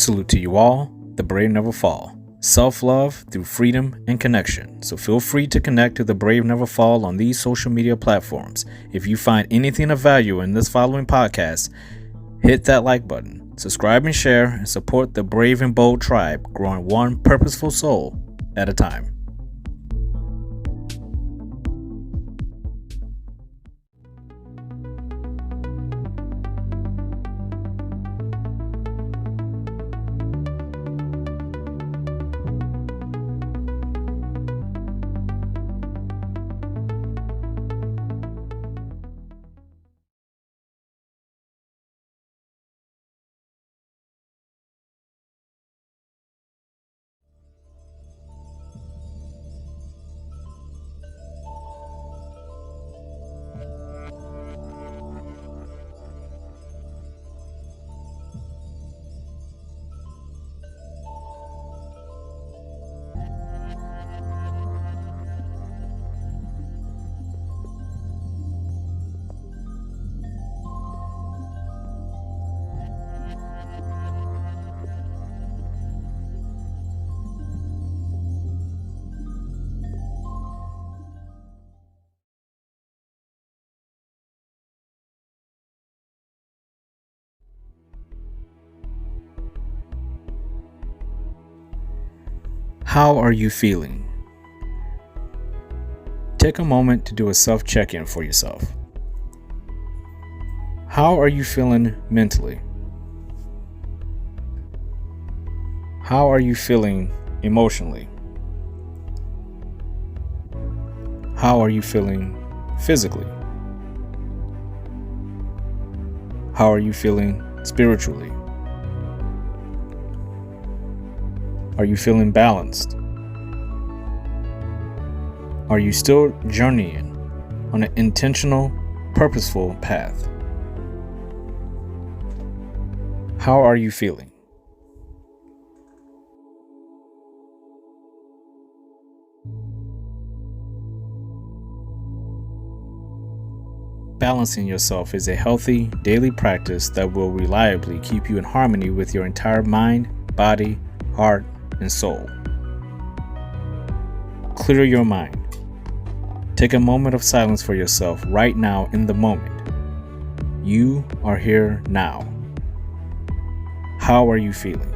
Salute to you all. The brave never fall. Self-love through freedom and connection. So feel free to connect to The Brave Never Fall on these social media platforms. If you find anything of value in this following podcast, hit that like button, subscribe and share, and support the Brave and Bold tribe, growing one purposeful soul at a time. How are you feeling? Take a moment to do a self-check-in for yourself. How are you feeling mentally? How are you feeling emotionally? How are you feeling physically? How are you feeling spiritually? Are you feeling balanced? Are you still journeying on an intentional, purposeful path? How are you feeling? Balancing yourself is a healthy daily practice that will reliably keep you in harmony with your entire mind, body, heart, and soul. Clear your mind. Take a moment of silence for yourself right now in the moment. You are here now. How are you feeling?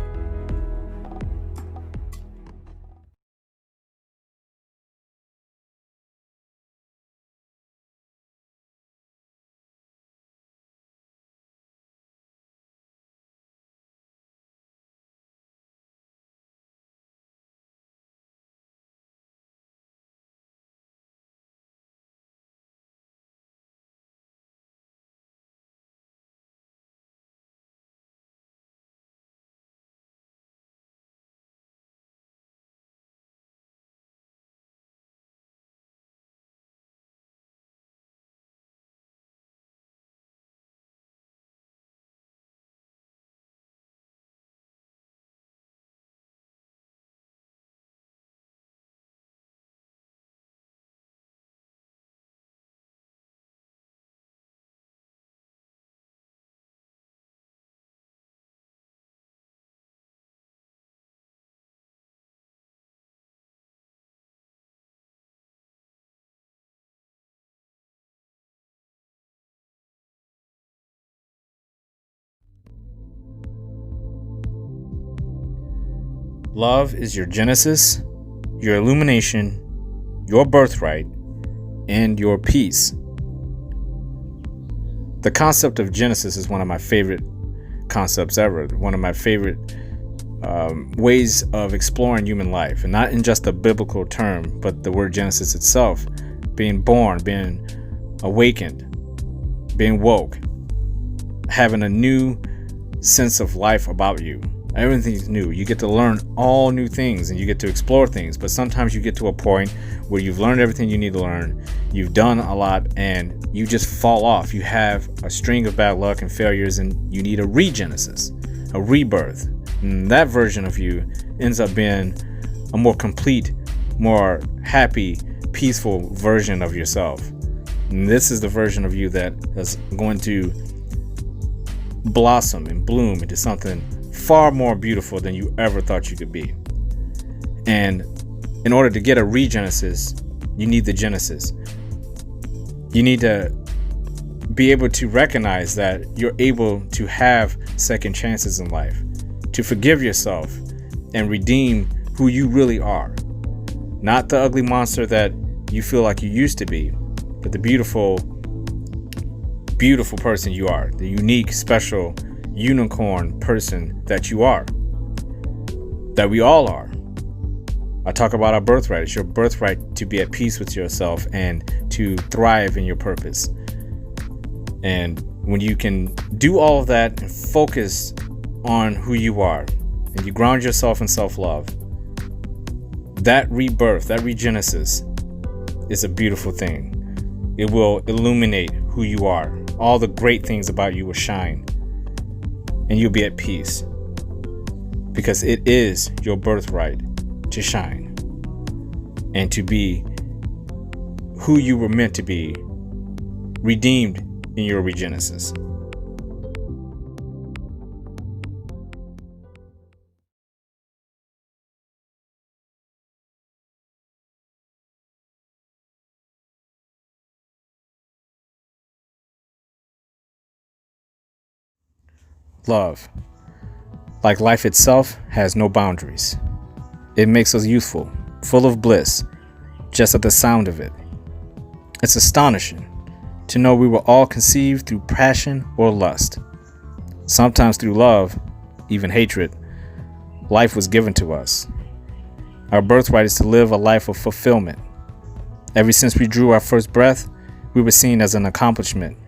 Love is your genesis, your illumination, your birthright, and your peace. The concept of Genesis is one of my favorite concepts ever. One of my favorite ways of exploring human life, and not in just a biblical term, but the word Genesis itself, being born, being awakened, being woke, having a new sense of life about you. Everything's new. You get to learn all new things and you get to explore things, but sometimes you get to a point where you've learned everything you need to learn, you've done a lot, and you just fall off. You have a string of bad luck and failures, and you need a regenesis, a rebirth. And that version of you ends up being a more complete, more happy, peaceful version of yourself. And this is the version of you that is going to blossom and bloom into something far more beautiful than you ever thought you could be. And in order to get a regenesis, you need the genesis. You need to be able to recognize that you're able to have second chances in life, to forgive yourself and redeem who you really are. Not the ugly monster that you feel like you used to be, but the beautiful, beautiful person you are, the unique, special, unicorn person that you are, that we all are. I talk about our birthright. It's your birthright to be at peace with yourself and to thrive in your purpose. And when you can do all of that and focus on who you are, and you ground yourself in self-love, that rebirth, that regenesis is a beautiful thing. It will illuminate who you are. All the great things about you will shine, and you'll be at peace, because it is your birthright to shine and to be who you were meant to be, redeemed in your regenesis. Love, like life itself, has no boundaries. It makes us youthful, full of bliss, just at the sound of it. It's astonishing to know we were all conceived through passion or lust. Sometimes through love, even hatred. Life was given to us. Our birthright is to live a life of fulfillment. Ever since we drew our first breath, we were seen as an accomplishment.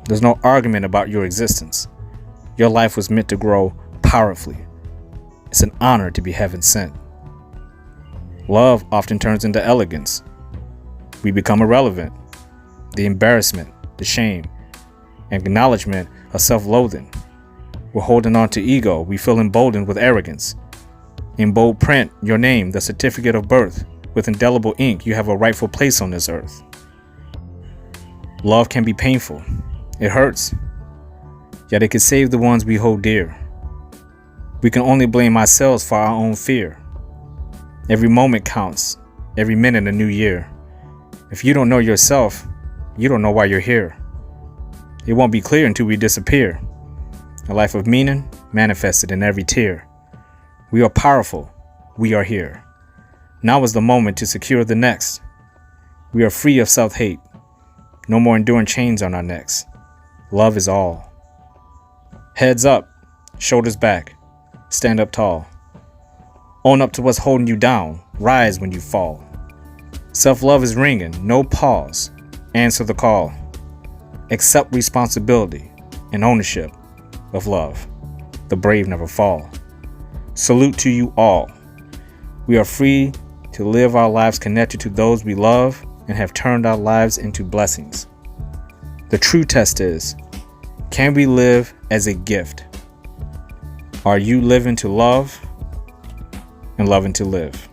There's no argument about your existence. Your life was meant to grow powerfully. It's an honor to be heaven sent. Love often turns into elegance. We become irrelevant. The embarrassment, the shame, and acknowledgement of self-loathing. We're holding on to ego. We feel emboldened with arrogance. In bold print, your name, the certificate of birth. With indelible ink, you have a rightful place on this earth. Love can be painful. It hurts. Yet it can save the ones we hold dear. We can only blame ourselves for our own fear. Every moment counts. Every minute a new year. If you don't know yourself, you don't know why you're here. It won't be clear until we disappear. A life of meaning manifested in every tear. We are powerful. We are here. Now is the moment to secure the next. We are free of self-hate. No more enduring chains on our necks. Love is all. Heads up, shoulders back, stand up tall. Own up to what's holding you down. Rise when you fall. Self-love is ringing. No pause. Answer the call. Accept responsibility and ownership of love. The brave never fall. Salute to you all. We are free to live our lives connected to those we love and have turned our lives into blessings. The true test is, can we live as a gift? Are you living to love and loving to live?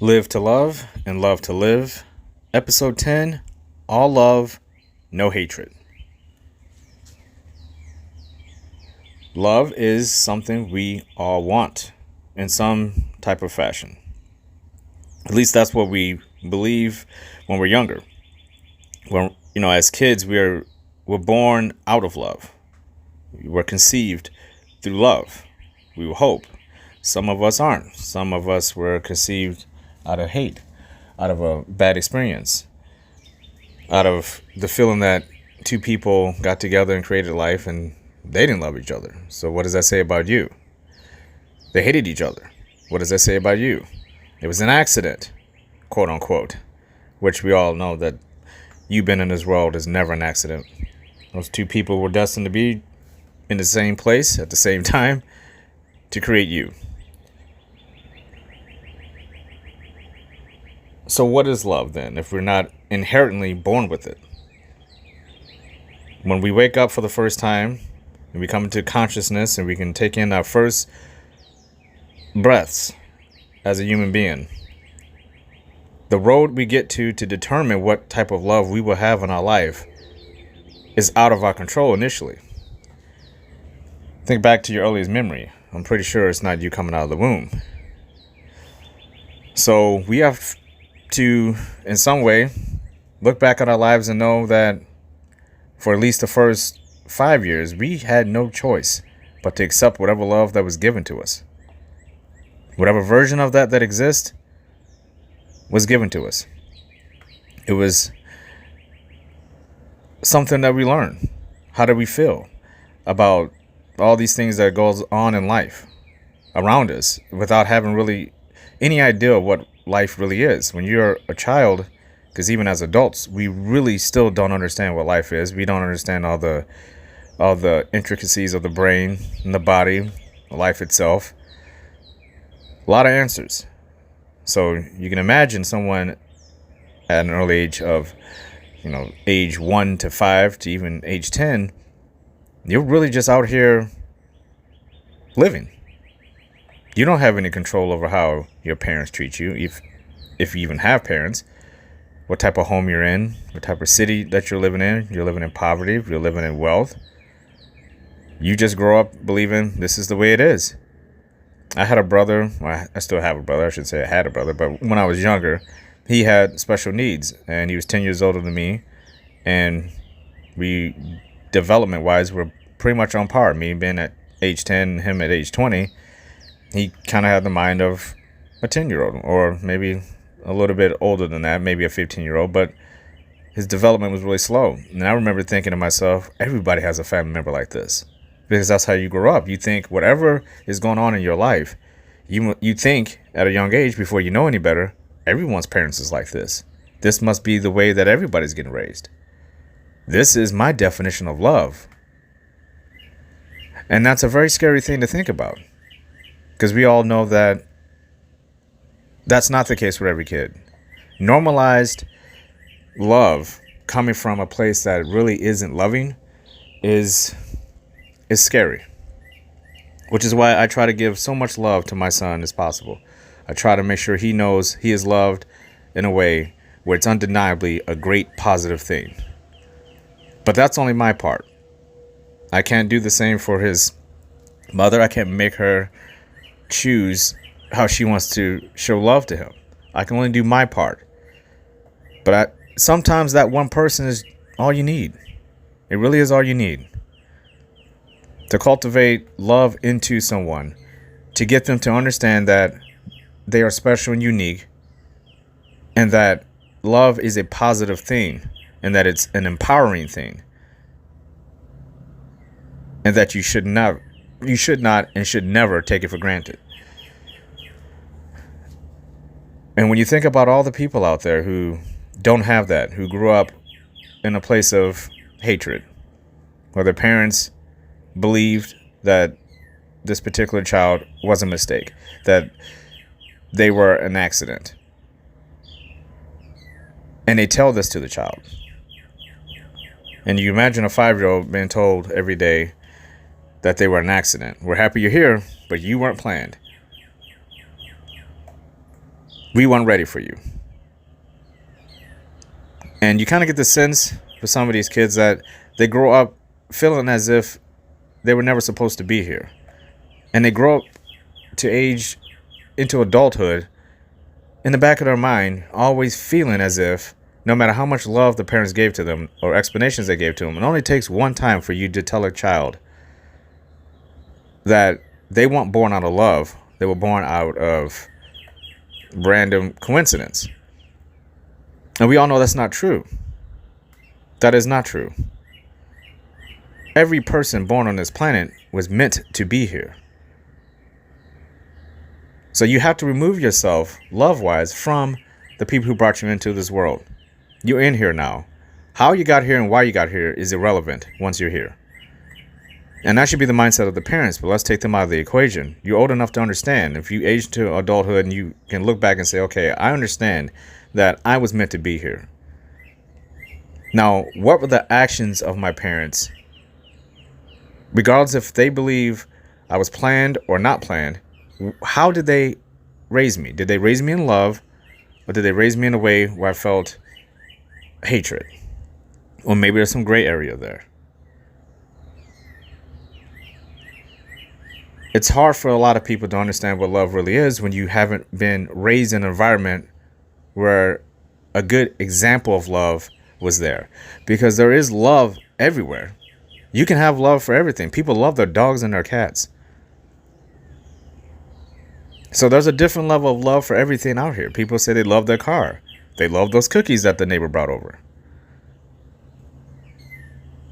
Live to love and love to live. Episode 10, all love, no hatred. Love is something we all want in some type of fashion. At least that's what we believe when we're younger. When, as kids, we're born out of love. We're conceived through love. We will hope. Some of us aren't. Some of us were conceived out of hate, out of a bad experience, out of the feeling that two people got together and created life and they didn't love each other. So what does that say about you? They hated each other. What does that say about you? It was an accident, quote unquote, which we all know that you being in this world is never an accident. Those two people were destined to be in the same place at the same time to create you. So what is love then, if we're not inherently born with it? When we wake up for the first time, and we come into consciousness and we can take in our first breaths as a human being. The road we get to determine what type of love we will have in our life is out of our control initially. Think back to your earliest memory. I'm pretty sure it's not you coming out of the womb. So we have to, in some way, look back at our lives and know that for at least the first 5 years, we had no choice but to accept whatever love that was given to us. Whatever version of that exists was given to us. It was something that we learned. How do we feel about all these things that goes on in life around us without having really any idea of what life really is? When you're a child, because even as adults, we really still don't understand what life is. We don't understand all the intricacies of the brain and the body, life itself. A lot of answers. So you can imagine someone at an early age of, age 1 to 5 to even age 10, you're really just out here living. You don't have any control over how your parents treat you, if you even have parents, what type of home you're in, what type of city that you're living in. You're living in poverty, if you're living in wealth. You just grow up believing this is the way it is. I had a brother, well, I still have a brother, I should say I had a brother, but when I was younger, he had special needs, and he was 10 years older than me, and we, development-wise, were pretty much on par. Me being at age 10, him at age 20, he kind of had the mind of a 10-year-old, or maybe a little bit older than that, maybe a 15-year-old, but his development was really slow. And I remember thinking to myself, everybody has a family member like this. Because that's how you grow up. You think whatever is going on in your life, you think at a young age, before you know any better, everyone's parents is like this. This must be the way that everybody's getting raised. This is my definition of love. And that's a very scary thing to think about. Because we all know that that's not the case for every kid. Normalized love coming from a place that really isn't loving is scary, which is why I try to give so much love to my son as possible. I try to make sure he knows he is loved in a way where it's undeniably a great positive thing. But that's only my part. I can't do the same for his mother. I can't make her choose how she wants to show love to him. I can only do my part. But sometimes that one person is all you need. It really is all you need. To cultivate love into someone, to get them to understand that they are special and unique, and that love is a positive thing, and that it's an empowering thing, and that you should not and should never take it for granted. And when you think about all the people out there who don't have that, who grew up in a place of hatred, where their parents believed that this particular child was a mistake, that they were an accident, and they tell this to the child. And you imagine a 5-year-old being told every day that they were an accident. We're happy you're here, but you weren't planned. We weren't ready for you. And you kind of get the sense for some of these kids that they grow up feeling as if they were never supposed to be here. And they grow up to age into adulthood in the back of their mind, always feeling as if no matter how much love the parents gave to them or explanations they gave to them, it only takes one time for you to tell a child that they weren't born out of love. They were born out of random coincidence. And we all know that's not true. That is not true. Every person born on this planet was meant to be here. So you have to remove yourself, love-wise, from the people who brought you into this world. You're in here now. How you got here and why you got here is irrelevant once you're here. And that should be the mindset of the parents, but let's take them out of the equation. You're old enough to understand. If you age to adulthood and you can look back and say, okay, I understand that I was meant to be here. Now, what were the actions of my parents Regardless if they believe I was planned or not planned, how did they raise me? Did they raise me in love, or did they raise me in a way where I felt hatred? Or maybe there's some gray area there. It's hard for a lot of people to understand what love really is when you haven't been raised in an environment where a good example of love was there. Because there is love everywhere. You can have love for everything. People love their dogs and their cats. So there's a different level of love for everything out here. People say they love their car. They love those cookies that the neighbor brought over.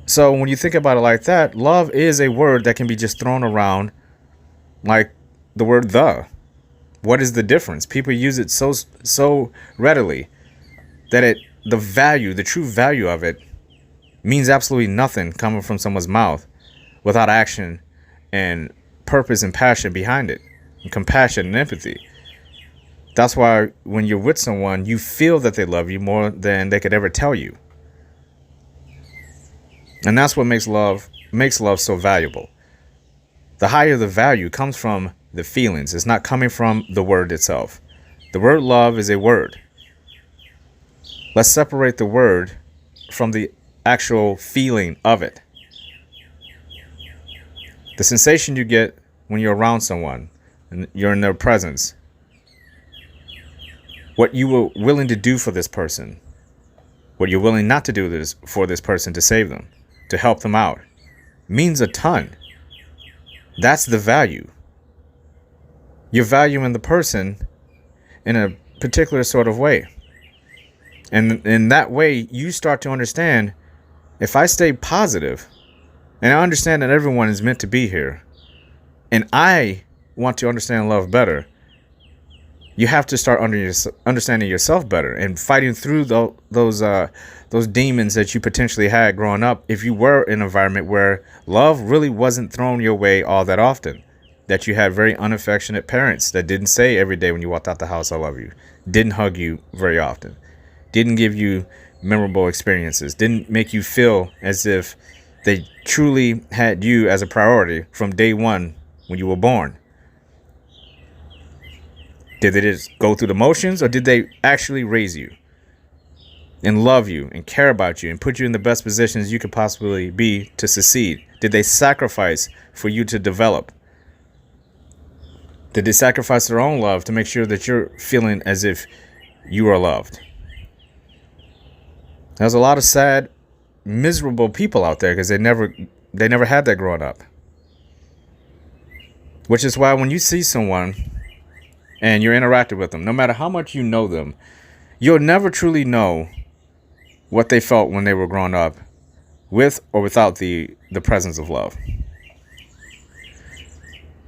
So when you think about it like that, love is a word that can be just thrown around like the word the. What is the difference? People use it so readily that the true value of it means absolutely nothing coming from someone's mouth without action and purpose and passion behind it, and compassion and empathy. That's why when you're with someone, you feel that they love you more than they could ever tell you. And that's what makes love so valuable. The higher the value comes from the feelings. It's not coming from the word itself. The word love is a word. Let's separate the word from the actual feeling of it. The sensation you get when you're around someone and you're in their presence. What you were willing to do for this person. What you're willing not to do for this person to save them, to help them out, means a ton. That's the value. You're valuing the person in a particular sort of way. And in that way, you start to understand, if I stay positive, and I understand that everyone is meant to be here, and I want to understand love better, you have to start understanding yourself better and fighting through those demons that you potentially had growing up if you were in an environment where love really wasn't thrown your way all that often. That you had very unaffectionate parents that didn't say every day when you walked out the house, I love you. Didn't hug you very often. Didn't give you memorable experiences. Didn't make you feel as if they truly had you as a priority from day one when you were born. Did they just go through the motions, or did they actually raise you and love you and care about you and put you in the best positions you could possibly be to succeed? Did they sacrifice for you to develop? Did they sacrifice their own love to make sure that you're feeling as if you are loved? There's a lot of sad, miserable people out there because they never had that growing up. Which is why when you see someone and you're interacting with them, no matter how much you know them, you'll never truly know what they felt when they were growing up, with or without the presence of love.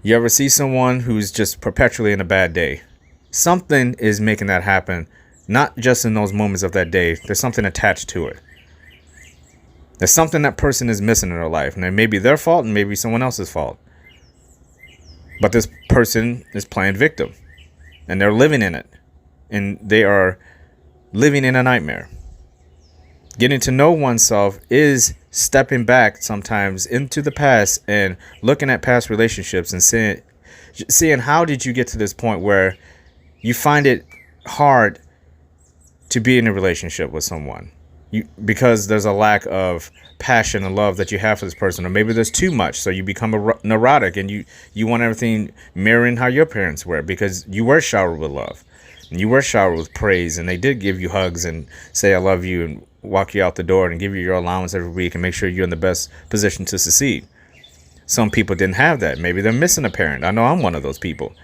You ever see someone who's just perpetually in a bad day? Something is making that happen, not just in those moments of that day. There's something attached to it. There's something that person is missing in their life, and it may be their fault and maybe someone else's fault. But this person is playing victim. And they're living in it. And they are living in a nightmare. Getting to know oneself is stepping back sometimes into the past and looking at past relationships and seeing how did you get to this point where you find it hard to be in a relationship with someone. Because there's a lack of passion and love that you have for this person, or maybe there's too much, so you become neurotic and you want everything mirroring how your parents were, because you were showered with love and you were showered with praise, and they did give you hugs and say I love you and walk you out the door and give you your allowance every week and make sure you're in the best position to succeed. Some people didn't have that. Maybe they're missing a parent. I know I'm one of those people.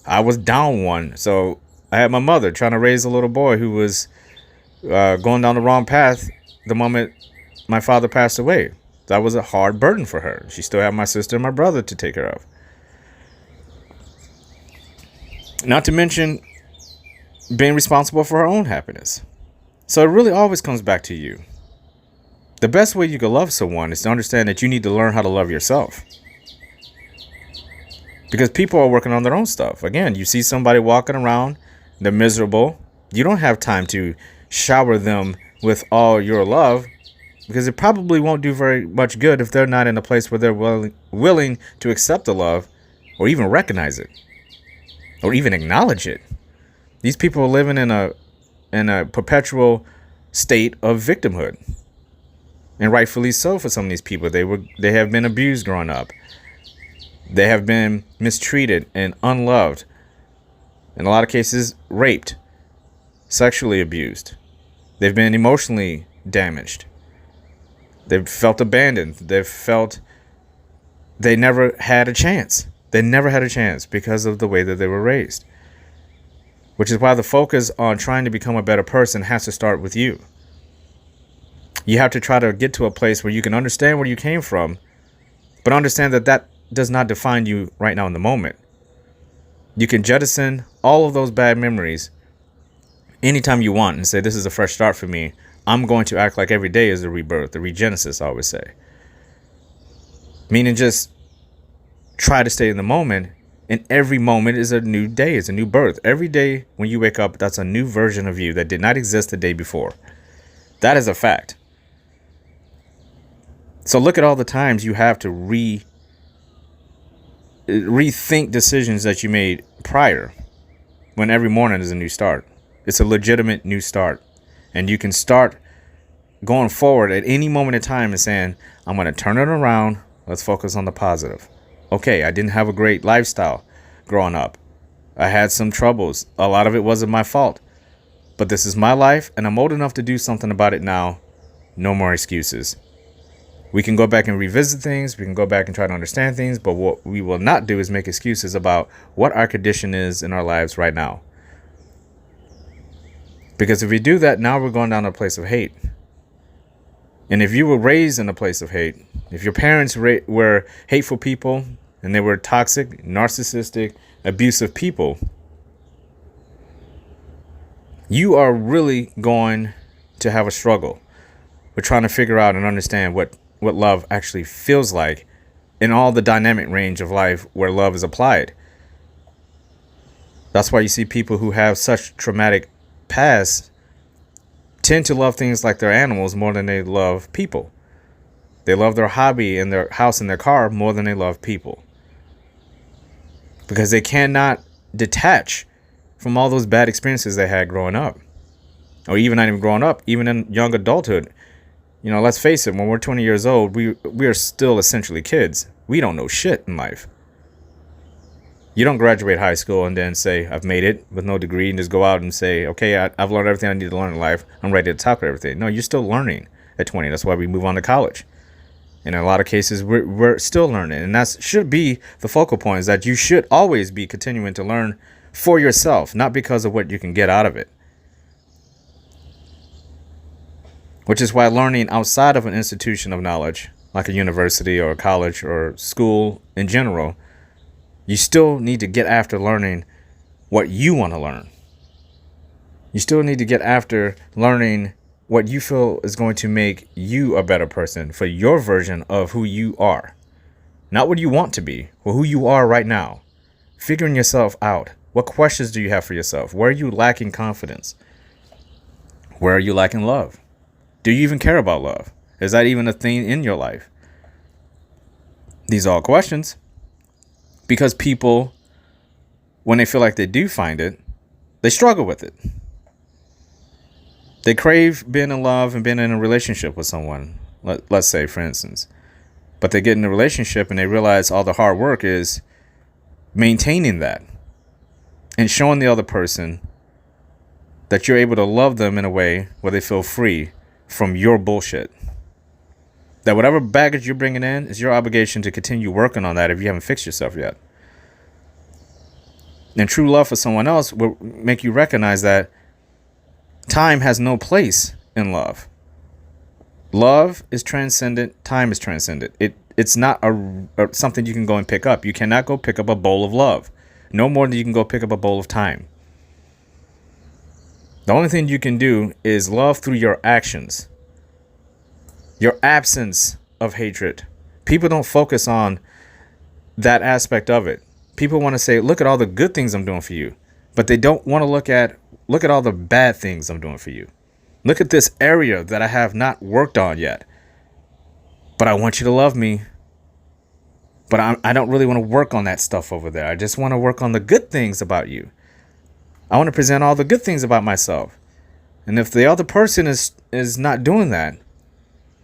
I was down one, so I had my mother trying to raise a little boy who was going down the wrong path the moment my father passed away. That was a hard burden for her. She still had my sister and my brother to take care of. Not to mention being responsible for her own happiness. So it really always comes back to you. The best way you can love someone is to understand that you need to learn how to love yourself. Because people are working on their own stuff. Again, you see somebody walking around, they're miserable. You don't have time to shower them with all your love. because it probably won't do very much good if they're not in a place where they're willing to accept the love or even recognize it or even acknowledge it. These people are living in a perpetual state of victimhood, and rightfully so for some of these people. They have been abused growing up. They have been mistreated and unloved. In a lot of cases, raped, sexually abused. They've been emotionally damaged. They've felt abandoned. They've felt they never had a chance. They never had a chance because of the way that they were raised. Which is why the focus on trying to become a better person has to start with you. You have to try to get to a place where you can understand where you came from, but understand that that does not define you right now in the moment. You can jettison all of those bad memories anytime you want and say, this is a fresh start for me. I'm going to act like every day is a rebirth, a regenesis, I always say. Meaning just try to stay in the moment, and every moment is a new day, it's a new birth. Every day when you wake up, that's a new version of you that did not exist the day before. That is a fact. So look at all the times you have to rethink decisions that you made prior, when every morning is a new start. It's a legitimate new start. And you can start going forward at any moment in time and saying, I'm going to turn it around. Let's focus on the positive. Okay, I didn't have a great lifestyle growing up. I had some troubles. A lot of it wasn't my fault. But this is my life, and I'm old enough to do something about it now. No more excuses. We can go back and revisit things. We can go back and try to understand things. But what we will not do is make excuses about what our condition is in our lives right now. Because if we do that, now we're going down a place of hate. And if you were raised in a place of hate, if your parents were hateful people and they were toxic, narcissistic, abusive people, you are really going to have a struggle with trying to figure out and understand what love actually feels like in all the dynamic range of life where love is applied. That's why you see people who have such traumatic past tend to love things like their animals more than they love people. They love their hobby and their house and their car more than they love people. Because they cannot detach from all those bad experiences they had growing up. Or even not even growing up, even in young adulthood. You know, let's face it, when we're 20 years old, we are still essentially kids. We don't know shit in life. You don't graduate high school and then say, I've made it with no degree, and just go out and say, okay, I've learned everything I need to learn in life. I'm ready to tackle everything. No, you're still learning at 20. That's why we move on to college. And in a lot of cases, we're still learning. And that should be the focal point, is that you should always be continuing to learn for yourself, not because of what you can get out of it. Which is why learning outside of an institution of knowledge, like a university or a college or school in general, you still need to get after learning what you want to learn. You still need to get after learning what you feel is going to make you a better person for your version of who you are. Not what you want to be, but who you are right now. Figuring yourself out. What questions do you have for yourself? Where are you lacking confidence? Where are you lacking love? Do you even care about love? Is that even a thing in your life? These are all questions. Because people, when they feel like they do find it, they struggle with it. They crave being in love and being in a relationship with someone, let's say, for instance. But they get in a relationship and they realize all the hard work is maintaining that and showing the other person that you're able to love them in a way where they feel free from your bullshit. That whatever baggage you're bringing in is your obligation to continue working on that if you haven't fixed yourself yet. And true love for someone else will make you recognize that time has no place in love. Love is transcendent. Time is transcendent. It's not something you can go and pick up. You cannot go pick up a bowl of love. No more than you can go pick up a bowl of time. The only thing you can do is love through your actions. Your absence of hatred. People don't focus on that aspect of it. People want to say, look at all the good things I'm doing for you. But they don't want to look at all the bad things I'm doing for you. Look at this area that I have not worked on yet. but I want you to love me. But I don't really want to work on that stuff over there. I just want to work on the good things about you. I want to present all the good things about myself. And if the other person is not doing that,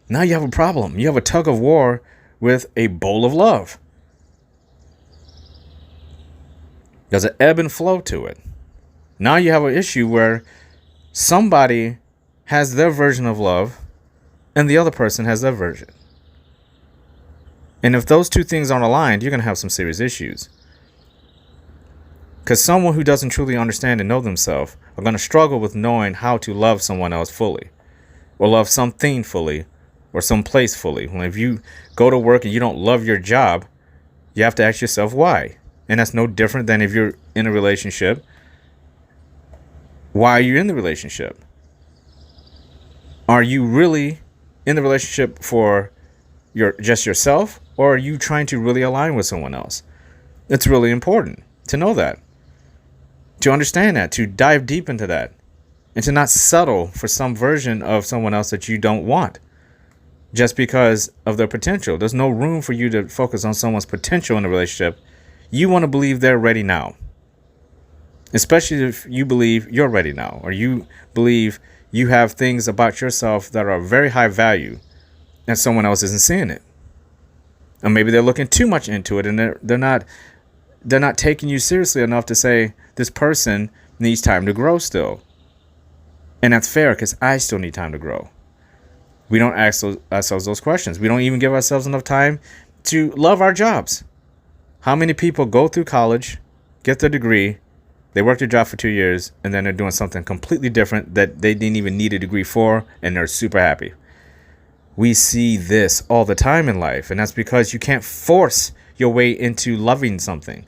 now you have a problem. You have a tug of war with a bowl of love. There's an ebb and flow to it. Now you have an issue where somebody has their version of love and the other person has their version. And if those two things aren't aligned, you're going to have some serious issues. Because someone who doesn't truly understand and know themselves are going to struggle with knowing how to love someone else fully, or love something fully, or some place fully. When if you go to work and you don't love your job, you have to ask yourself why. And that's no different than if you're in a relationship. Why are you in the relationship? Are you really in the relationship for just yourself, or are you trying to really align with someone else? It's really important to know that, to understand that, to dive deep into that, and to not settle for some version of someone else that you don't want just because of their potential. There's no room for you to focus on someone's potential in a relationship. You want to believe they're ready now, especially if you believe you're ready now, or you believe you have things about yourself that are very high value and someone else isn't seeing it. Or maybe they're looking too much into it and they're not taking you seriously enough to say this person needs time to grow still. And that's fair, because I still need time to grow. We don't ask ourselves those questions. We don't even give ourselves enough time to love our jobs. How many people go through college, get their degree, they work their job for 2 years, and then they're doing something completely different that they didn't even need a degree for, and they're super happy? We see this all the time in life, and that's because you can't force your way into loving something.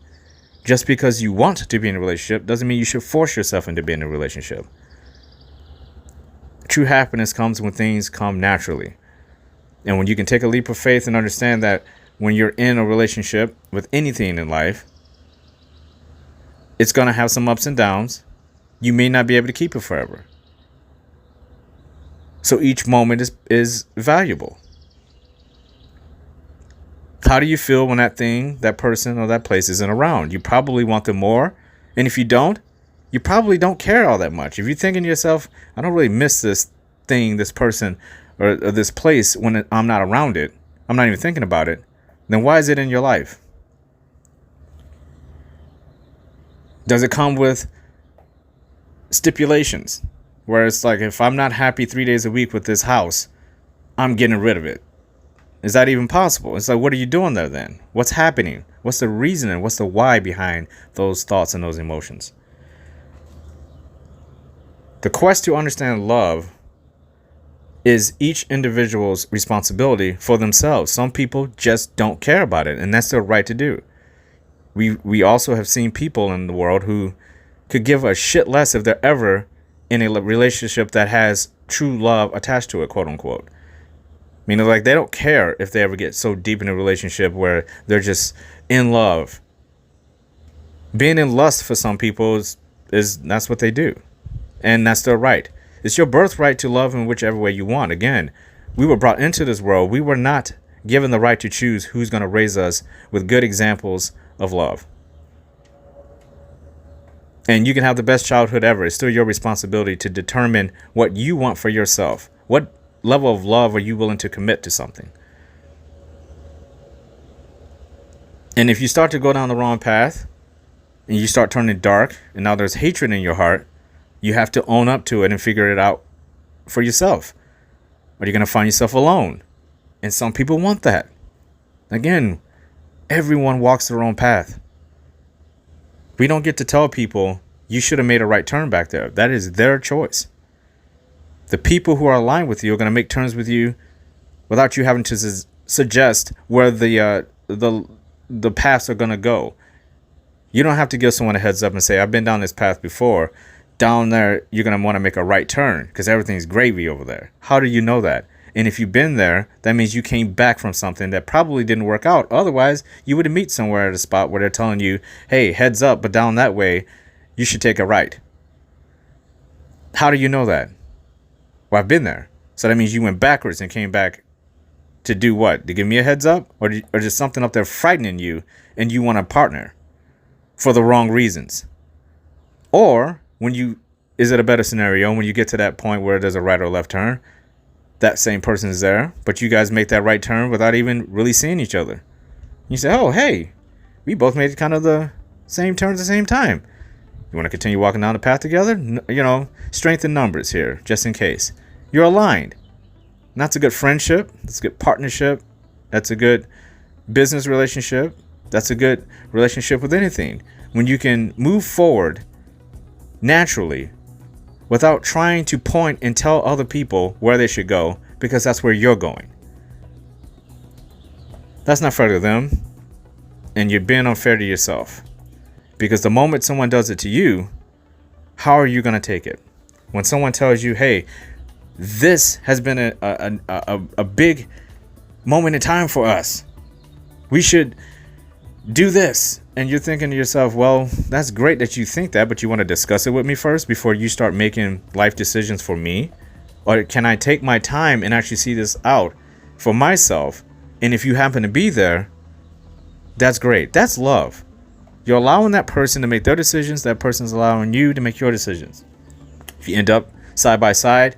Just because you want to be in a relationship doesn't mean you should force yourself into being in a relationship. True happiness comes when things come naturally. And when you can take a leap of faith and understand that when you're in a relationship with anything in life, it's going to have some ups and downs. You may not be able to keep it forever. So each moment is valuable. How do you feel when that thing, that person, or that place isn't around? You probably want them more. And if you don't, you probably don't care all that much. If you're thinking to yourself, I don't really miss this thing, this person, or this place when I'm not around it, I'm not even thinking about it, then why is it in your life? Does it come with stipulations where it's like, if I'm not happy 3 days a week with this house, I'm getting rid of it? Is that even possible? It's like, what are you doing there then? What's happening? What's the reason and what's the why behind those thoughts and those emotions? The quest to understand love is each individual's responsibility for themselves. Some people just don't care about it, and that's their right to do. We also have seen people in the world who could give a shit less if they're ever in a relationship that has true love attached to it, quote unquote. Meaning, like, they don't care if they ever get so deep in a relationship where they're just in love. Being in lust for some people is that's what they do. And that's their right. It's your birthright to love in whichever way you want. Again, we were brought into this world. We were not given the right to choose who's going to raise us with good examples of love. And you can have the best childhood ever. It's still your responsibility to determine what you want for yourself. What level of love are you willing to commit to something? And if you start to go down the wrong path and you start turning dark and now there's hatred in your heart, you have to own up to it and figure it out for yourself. Or you're going to find yourself alone. And some people want that. Again, everyone walks their own path. We don't get to tell people you should have made a right turn back there. That is their choice. The people who are aligned with you are going to make turns with you without you having to suggest where the paths are going to go. You don't have to give someone a heads up and say, I've been down this path before. Down there, you're going to want to make a right turn because everything's gravy over there. How do you know that? And if you've been there, that means you came back from something that probably didn't work out. Otherwise, you would meet somewhere at a spot where they're telling you, hey, heads up, but down that way, you should take a right. How do you know that? Well, I've been there. So that means you went backwards and came back To do what? To give me a heads up? Or just something up there frightening you and you want to partner for the wrong reasons? Or is it a better scenario when you get to that point where there's a right or left turn? That same person is there, but you guys make that right turn without even really seeing each other. You say, oh, hey, we both made kind of the same turn at the same time. You want to continue walking down the path together? Strength in numbers here, just in case. You're aligned. And that's a good friendship. That's a good partnership. That's a good business relationship. That's a good relationship with anything. When you can move forward naturally without trying to point and tell other people where they should go, because that's where you're going. That's not fair to them, and you're being unfair to yourself. Because the moment someone does it to you, how are you going to take it? When someone tells you, hey, this has been a big moment in time for us, we should do this. And you're thinking to yourself, well, that's great that you think that, but you want to discuss it with me first before you start making life decisions for me? Or can I take my time and actually see this out for myself? And if you happen to be there, that's great. That's love. You're allowing that person to make their decisions. That person's allowing you to make your decisions. If you end up side by side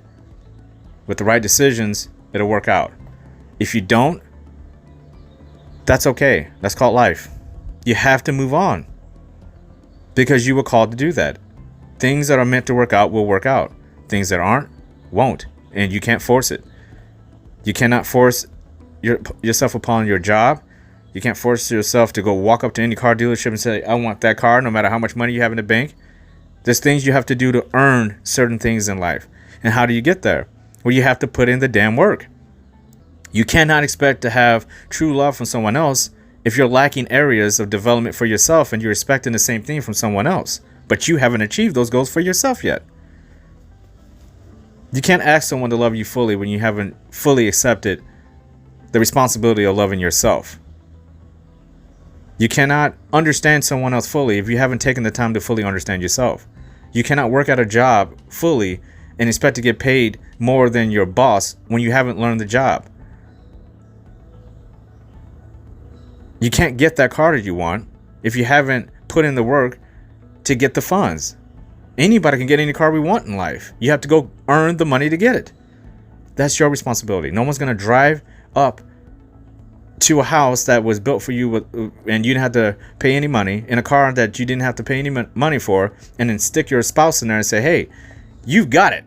with the right decisions, it'll work out. If you don't, that's okay. That's called life. You have to move on because you were called to do that. Things that are meant to work out will work out. Things that aren't, won't. And you can't force it. You cannot force yourself upon your job. You can't force yourself to go walk up to any car dealership and say, I want that car, no matter how much money you have in the bank. There's things you have to do to earn certain things in life. And how do you get there? Well, you have to put in the damn work. You cannot expect to have true love from someone else if you're lacking areas of development for yourself and you're expecting the same thing from someone else, but you haven't achieved those goals for yourself yet. You can't ask someone to love you fully when you haven't fully accepted the responsibility of loving yourself. You cannot understand someone else fully if you haven't taken the time to fully understand yourself. You cannot work at a job fully and expect to get paid more than your boss when you haven't learned the job. You can't get that car that you want if you haven't put in the work to get the funds. Anybody can get any car we want in life. You have to go earn the money to get it. That's your responsibility. No one's going to drive up to a house that was built for you and you didn't have to pay any money, in a car that you didn't have to pay any money for, and then stick your spouse in there and say, hey, you've got it.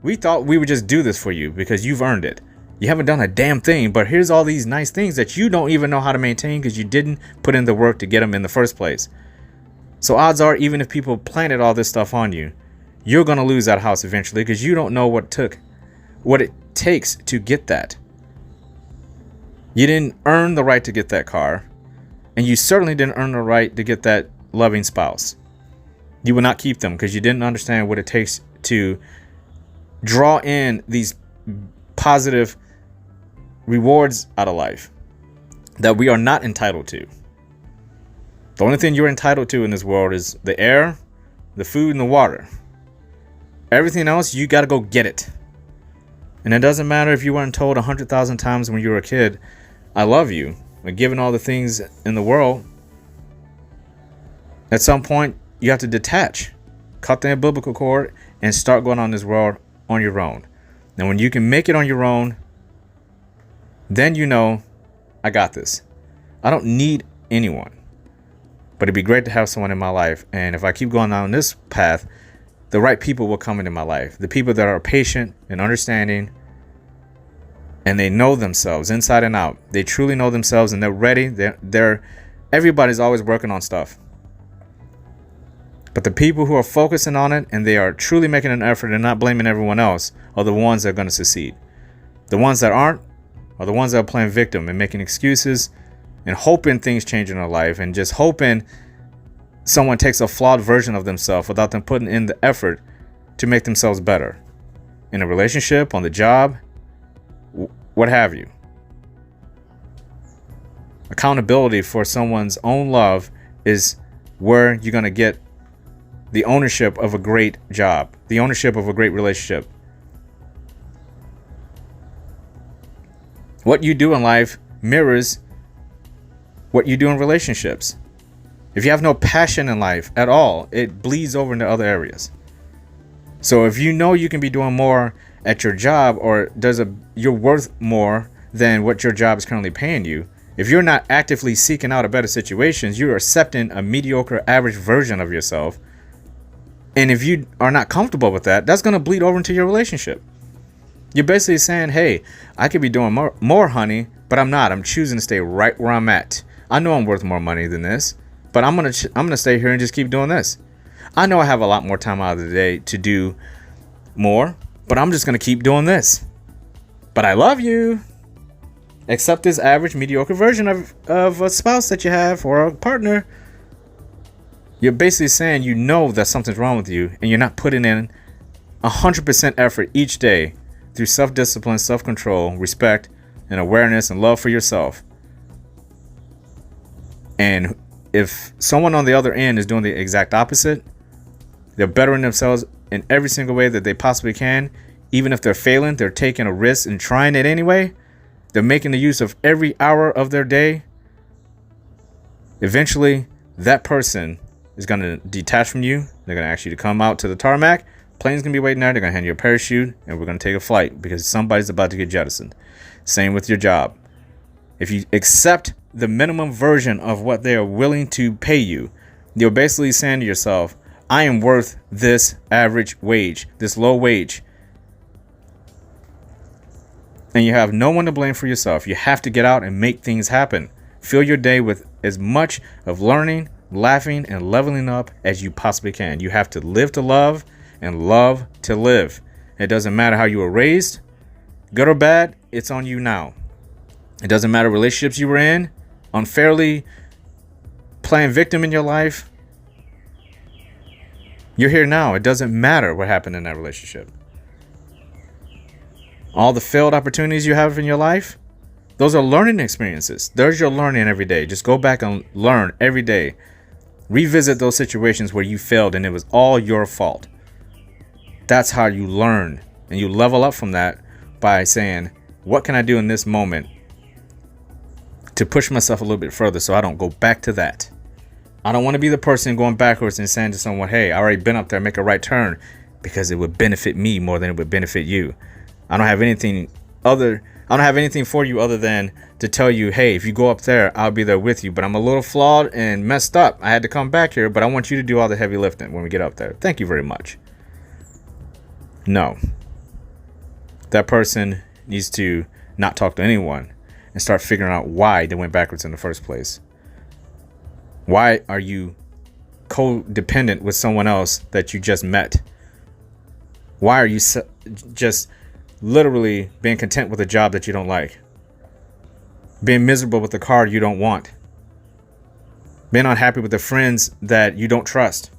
We thought we would just do this for you because you've earned it. You haven't done a damn thing, but here's all these nice things that you don't even know how to maintain because you didn't put in the work to get them in the first place. So odds are, even if people planted all this stuff on you, you're going to lose that house eventually because you don't know what it takes to get that. You didn't earn the right to get that car, and you certainly didn't earn the right to get that loving spouse. You will not keep them because you didn't understand what it takes to draw in these positive rewards out of life that we are not entitled to. The only thing you're entitled to in this world is the air, the food, and the water. Everything else, you got to go get it. And it doesn't matter if you weren't told 100,000 times when you were a kid, I love you, and given all the things in the world. At some point, you have to detach, cut the umbilical cord, and start going on this world on your own. And when you can make it on your own, then you know, I got this. I don't need anyone. But it'd be great to have someone in my life. And if I keep going down this path, the right people will come into my life. The people that are patient and understanding, and they know themselves inside and out. They truly know themselves, and they're ready. Everybody's always working on stuff. But the people who are focusing on it and they are truly making an effort and not blaming everyone else are the ones that are going to succeed. The ones that aren't are the ones that are playing victim and making excuses and hoping things change in their life and just hoping someone takes a flawed version of themselves without them putting in the effort to make themselves better. In a relationship, on the job, what have you. Accountability for someone's own love is where you're going to get the ownership of a great job, the ownership of a great relationship. What you do in life mirrors what you do in relationships. If you have no passion in life at all, it bleeds over into other areas. So if you know you can be doing more at your job, or you're worth more than what your job is currently paying you, if you're not actively seeking out a better situations, you're accepting a mediocre, average version of yourself. And if you are not comfortable with that, that's going to bleed over into your relationship. You're basically saying, hey, I could be doing more, honey, but I'm not. I'm choosing to stay right where I'm at. I know I'm worth more money than this, but I'm gonna stay here and just keep doing this. I know I have a lot more time out of the day to do more, but I'm just gonna keep doing this. But I love you. Accept this average, mediocre version of a spouse that you have, or a partner. You're basically saying you know that something's wrong with you, and you're not putting in 100% effort each day through self-discipline, self-control, respect, and awareness and love for yourself. And if someone on the other end is doing the exact opposite, they're bettering themselves in every single way that they possibly can. Even if they're failing, they're taking a risk and trying it anyway. They're making the use of every hour of their day. Eventually, that person is going to detach from you. They're going to ask you to come out to the tarmac. Plane's going to be waiting there. They're going to hand you a parachute, and we're going to take a flight because somebody's about to get jettisoned. Same with your job. If you accept the minimum version of what they are willing to pay you, you're basically saying to yourself, I am worth this average wage, this low wage. And you have no one to blame for yourself. You have to get out and make things happen. Fill your day with as much of learning, laughing, and leveling up as you possibly can. You have to live to love and love to live. It doesn't matter how you were raised, good or bad, it's on you now. It doesn't matter relationships you were in, unfairly playing victim in your life. You're here now. It doesn't matter what happened in that relationship. All the failed opportunities you have in your life, those are learning experiences. There's your learning every day. Just go back and learn every day. Revisit those situations where you failed and it was all your fault. That's how you learn, and you level up from that by saying, what can I do in this moment to push myself a little bit further so I don't go back to that? I don't want to be the person going backwards and saying to someone, hey, I already been up there, make a right turn, because it would benefit me more than it would benefit you. I don't have anything for you other than to tell you, hey, if you go up there, I'll be there with you. But I'm a little flawed and messed up. I had to come back here, but I want you to do all the heavy lifting when we get up there. Thank you very much. No. That person needs to not talk to anyone and start figuring out why they went backwards in the first place. Why are you codependent with someone else that you just met? Why are you just literally being content with a job that you don't like? Being miserable with the car you don't want? Being unhappy with the friends that you don't trust?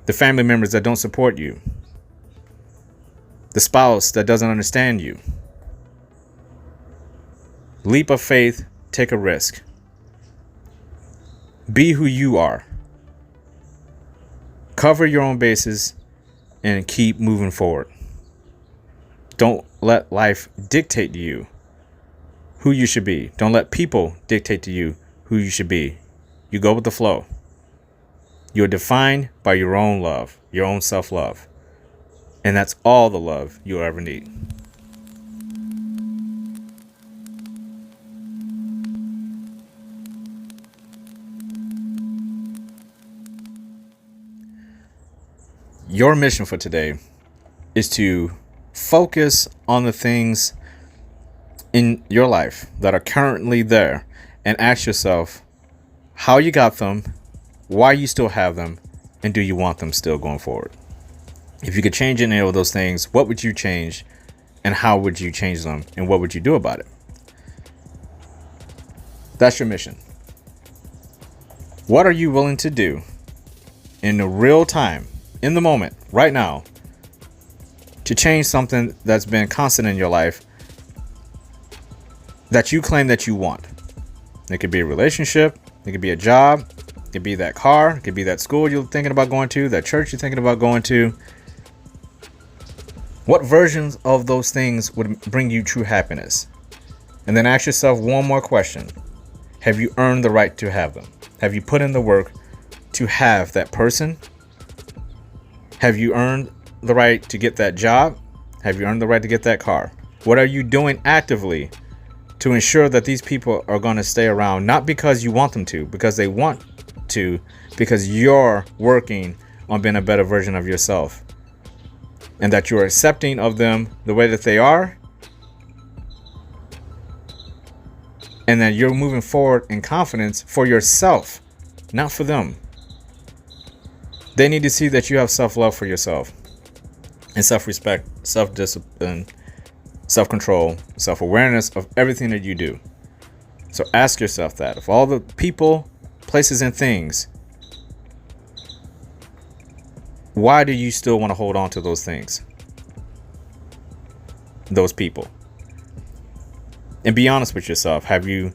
The family members that don't support you? The spouse that doesn't understand you? Leap of faith, take a risk. Be who you are. Cover your own bases and keep moving forward. Don't let life dictate to you who you should be. Don't let people dictate to you who you should be. You go with the flow. You're defined by your own love, your own self-love. And that's all the love you'll ever need. Your mission for today is to focus on the things in your life that are currently there and ask yourself how you got them, why you still have them, and do you want them still going forward? If you could change any of those things, what would you change and how would you change them and what would you do about it? That's your mission. What are you willing to do in the real time, in the moment, right now, to change something that's been constant in your life that you claim that you want? It could be a relationship, it could be a job, it could be that car, it could be that school you're thinking about going to, that church you're thinking about going to. What versions of those things would bring you true happiness? And then ask yourself one more question. Have you earned the right to have them? Have you put in the work to have that person? Have you earned the right to get that job? Have you earned the right to get that car? What are you doing actively to ensure that these people are going to stay around? Not because you want them to, because they want to, because you're working on being a better version of yourself. And that you're accepting of them the way that they are. And that you're moving forward in confidence for yourself, not for them. They need to see that you have self-love for yourself. And self-respect, self-discipline, self-control, self-awareness of everything that you do. So ask yourself that. Of all the people, places, and things, why do you still want to hold on to those things? Those people? And be honest with yourself. Have you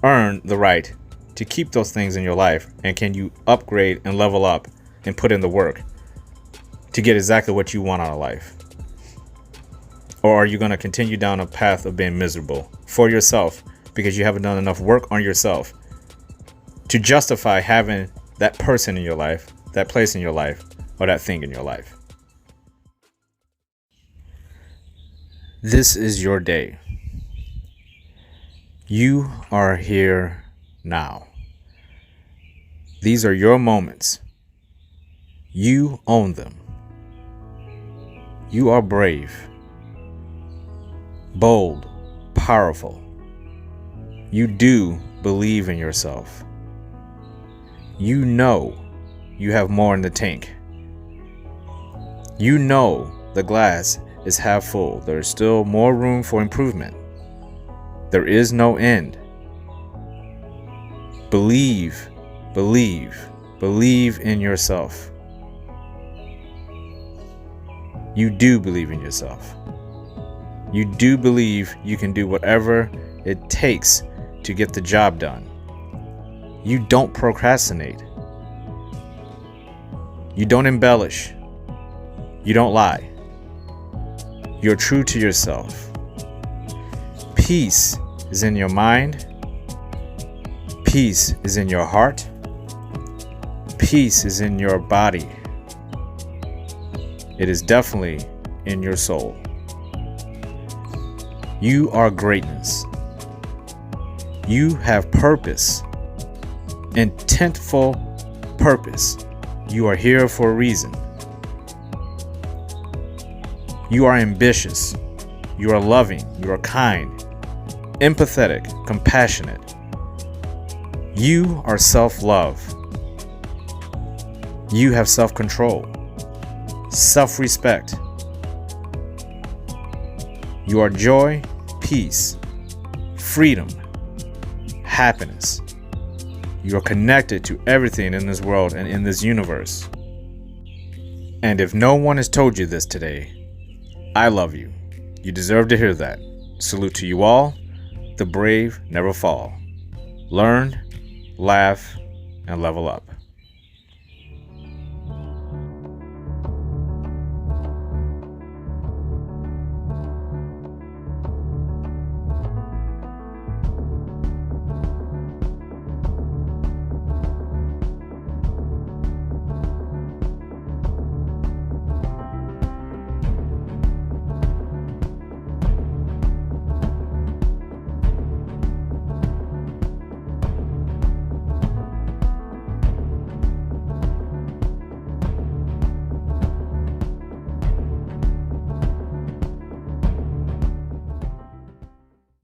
earned the right to keep those things in your life? And can you upgrade and level up and put in the work to get exactly what you want out of life? Or are you going to continue down a path of being miserable for yourself because you haven't done enough work on yourself to justify having that person in your life, that place in your life, or that thing in your life? This is your day. You are here now. These are your moments. You own them. You are brave, bold, powerful. You do believe in yourself. You know you have more in the tank. You know the glass is half full. There is still more room for improvement. There is no end. Believe, believe, believe in yourself. You do believe in yourself. You do believe you can do whatever it takes to get the job done. You don't procrastinate. You don't embellish. You don't lie. You're true to yourself. Peace is in your mind. Peace is in your heart. Peace is in your body. It is definitely in your soul. You are greatness. You have purpose. Intentful purpose. You are here for a reason. You are ambitious. You are loving. You are kind, empathetic, compassionate. You are self-love. You have self-control, self-respect. You are joy, peace, freedom, happiness. You are connected to everything in this world and in this universe. And if no one has told you this today, I love you. You deserve to hear that. Salute to you all. The brave never fall. Learn, laugh, and level up.